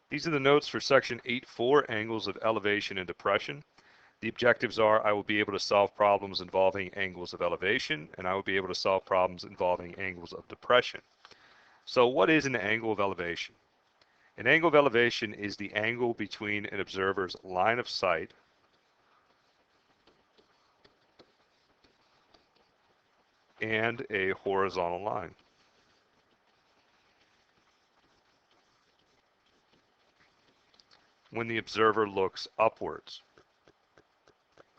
These are the notes for section 8.4, angles of elevation and depression. The objectives are I will be able to solve problems involving angles of elevation, and I will be able to solve problems involving angles of depression. So what is an angle of elevation? An angle of elevation is the angle between an observer's line of sight and a horizontal line. When the observer looks upwards.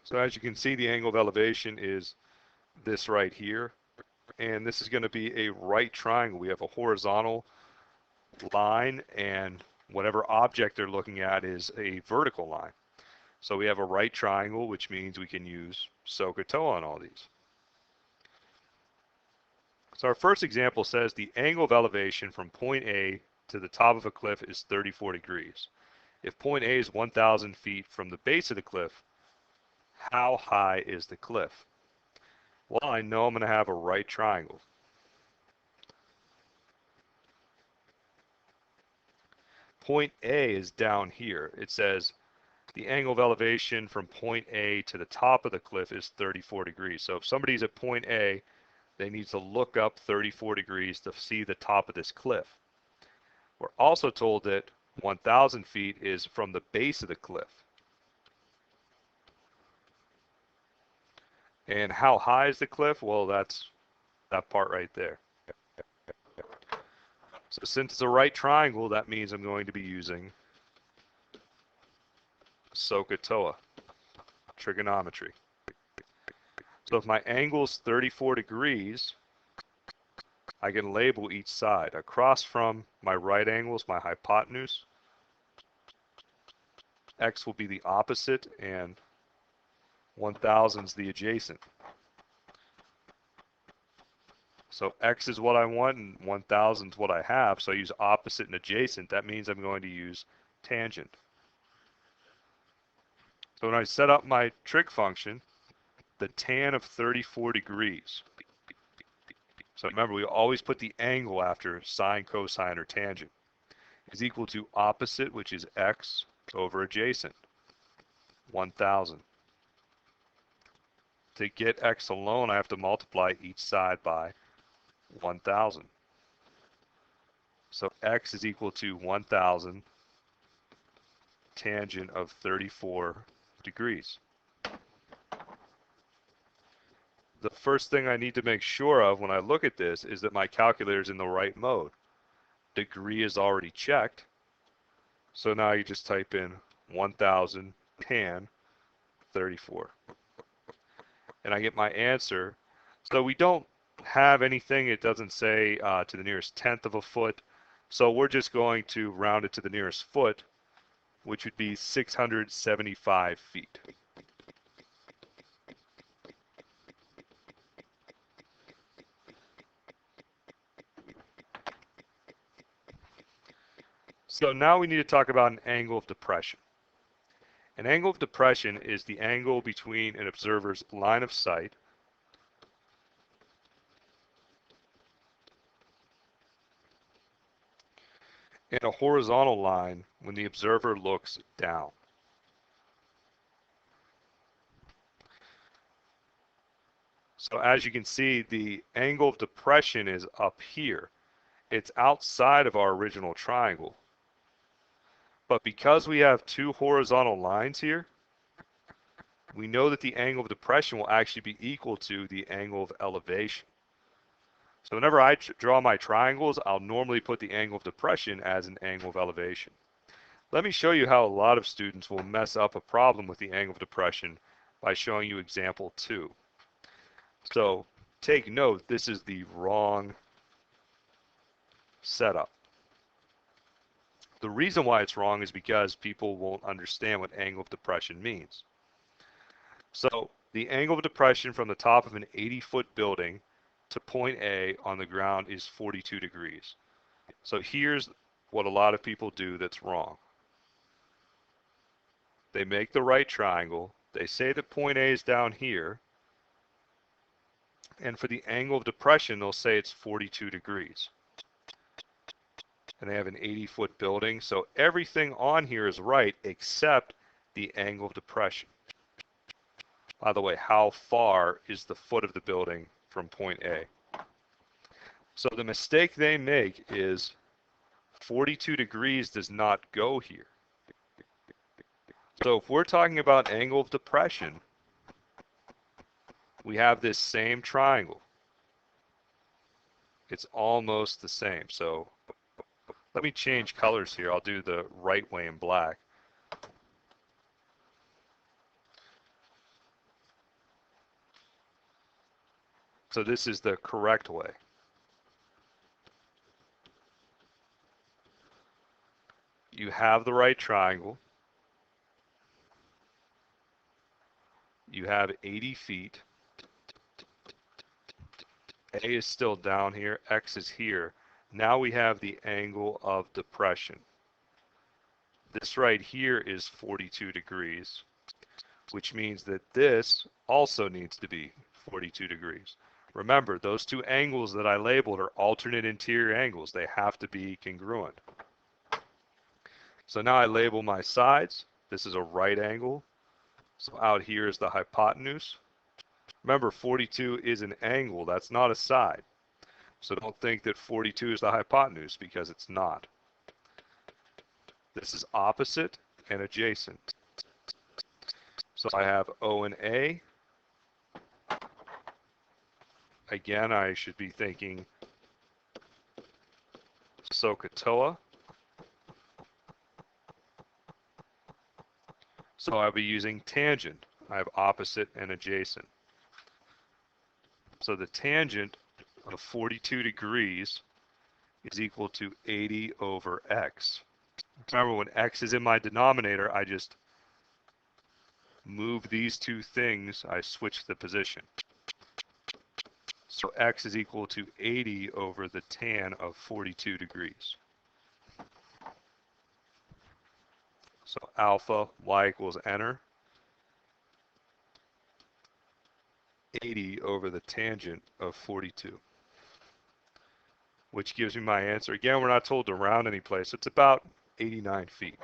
So as you can see, the angle of elevation is this right here, and this is going to be a right triangle. We have a horizontal line, and whatever object they're looking at is a vertical line. So we have a right triangle, which means we can use SOHCAHTOA on all these. So our first example says the angle of elevation from point A to the top of a cliff is 34 degrees. If point A is 1,000 feet from the base of the cliff, how high is the cliff? Well, I know I'm going to have a right triangle. Point A is down here. It says the angle of elevation from point A to the top of the cliff is 34 degrees. So if somebody's at point A, they need to look up 34 degrees to see the top of this cliff. We're also told that 1,000 feet is from the base of the cliff. And how high is the cliff? Well, that's that part right there. So since it's a right triangle, that means I'm going to be using SOHCAHTOA, trigonometry. So if my angle is 34 degrees, I can label each side. Across from my right angle is my hypotenuse. X will be the opposite, and 1,000 is the adjacent. So X is what I want, and 1,000 is what I have. So I use opposite and adjacent. That means I'm going to use tangent. So when I set up my trig function, the tan of 34 degrees. So remember, we always put the angle after sine, cosine, or tangent, is equal to opposite, which is X, over adjacent, 1,000. To get X alone, I have to multiply each side by 1,000. So X is equal to 1,000 tangent of 34 degrees. The first thing I need to make sure of when I look at this is that my calculator is in the right mode. Degree is already checked. So now you just type in 1,000 tan 34. And I get my answer. So we don't have anything, it doesn't say to the nearest tenth of a foot. So we're just going to round it to the nearest foot, which would be 675 feet. So now we need to talk about an angle of depression. An angle of depression is the angle between an observer's line of sight and a horizontal line when the observer looks down. So as you can see, the angle of depression is up here. It's outside of our original triangle. But because we have two horizontal lines here, we know that the angle of depression will actually be equal to the angle of elevation. So whenever I draw my triangles, I'll normally put the angle of depression as an angle of elevation. Let me show you how a lot of students will mess up a problem with the angle of depression by showing you example 2. So take note, this is the wrong setup. The reason why it's wrong is because people won't understand what angle of depression means. So the angle of depression from the top of an 80-foot building to point A on the ground is 42 degrees. So here's what a lot of people do that's wrong. They make the right triangle. They say that point A is down here. And for the angle of depression, they'll say it's 42 degrees. and they have an 80-foot building. So everything on here is right except the angle of depression. By the way, how far is the foot of the building from point A? So the mistake they make is 42 degrees does not go here. So if we're talking about angle of depression, we have this same triangle. It's almost the same. So let me change colors here. I'll do the right way in black. So this is the correct way. You have the right triangle. You have 80 feet. A is still down here. X is here. Now we have the angle of depression. This right here is 42 degrees, which means that this also needs to be 42 degrees. Remember, those two angles that I labeled are alternate interior angles. They have to be congruent. So now I label my sides. This is a right angle. So out here is the hypotenuse. Remember, 42 is an angle. That's not a side. So don't think that 42 is the hypotenuse, because it's not. This is opposite and adjacent. So I have O and A. Again, I should be thinking SOHCAHTOA. So I'll be using tangent. I have opposite and adjacent. So the tangent of 42 degrees is equal to 80 over x. Remember, when x is in my denominator, I just move these two things, I switch the position. So x is equal to 80 over the tan of 42 degrees. So alpha, y equals enter. 80 over the tangent of 42, which gives me my answer. Again, we're not told to round any place. It's about 89 feet.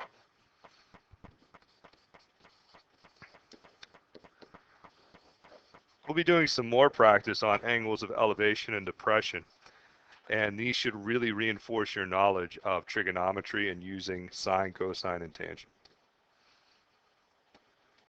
We'll be doing some more practice on angles of elevation and depression, and these should really reinforce your knowledge of trigonometry and using sine, cosine, and tangent.